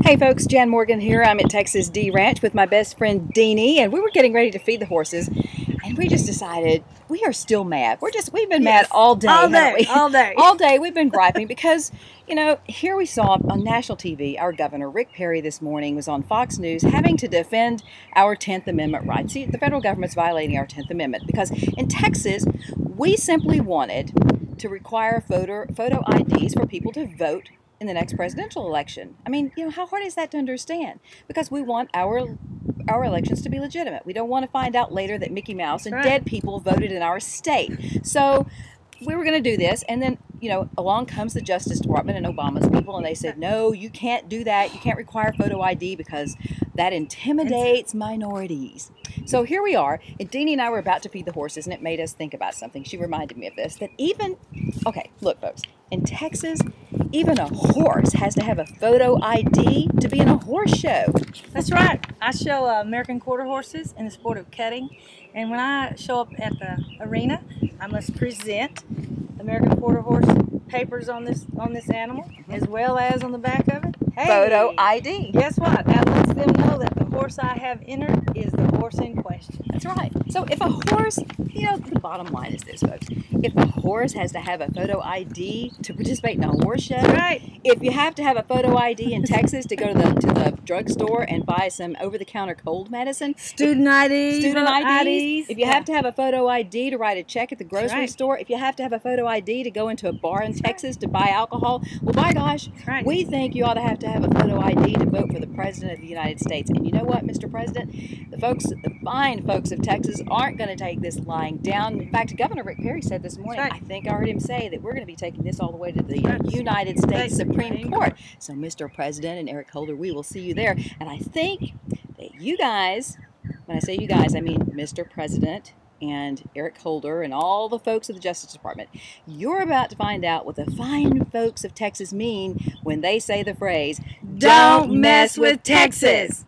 Hey folks, Jan Morgan here. I'm at Texas D Ranch with my best friend Deanie, and we were getting ready to feed the horses, and we just decided we are still mad. We've been mad all day, haven't we? All day. All day we've been griping because, you know, here we saw on national TV, our governor, Rick Perry, this morning was on Fox News having to defend our 10th Amendment rights. See, the federal government's violating our 10th Amendment because in Texas, we simply wanted to require photo IDs for people to vote in the next presidential election. I mean, you know, how hard is that to understand? Because we want our elections to be legitimate. We don't want to find out later that Mickey Mouse and dead people voted in our state. So we were going to do this, and then, you know, along comes the Justice Department and Obama's people, and they said, no, you can't do that. You can't require photo ID because that intimidates minorities. So here we are, and Deanie and I were about to feed the horses, and it made us think about something. She reminded me of this, that even, okay, look folks, in Texas, even a horse has to have a photo ID to be in a horse show. That's right. I show American quarter horses in the sport of cutting, and when I show up at the arena, I must present American quarter horse papers on this animal, as well as on the back of it. Hey, photo ID. Guess what? That lets them know that the horse I have entered is the horse in question. That's right. So if a horse, you know, the bottom line is this, folks. If a horse has to have a photo ID to participate in a horse show, right. If you have to have a photo ID in Texas to go to the drugstore and buy some over-the-counter cold medicine, student IDs, if you have to have a photo ID to write a check at the grocery store, if you have to have a photo ID to go into a bar in Texas to buy alcohol, well, by gosh, we think you ought to have a photo ID to vote for the President of the United States. And you know what, Mr. President? The fine folks of Texas aren't going to take this lying down. In fact, Governor Rick Perry said this morning, I think I heard him say that we're going to be taking this all the way to the United States Supreme Court. So, Mr. President and Eric Holder, we will see you there. And I think that you guys, when I say you guys, I mean Mr. President and Eric Holder and all the folks of the Justice Department, you're about to find out what the fine folks of Texas mean when they say the phrase, "Don't mess with Texas."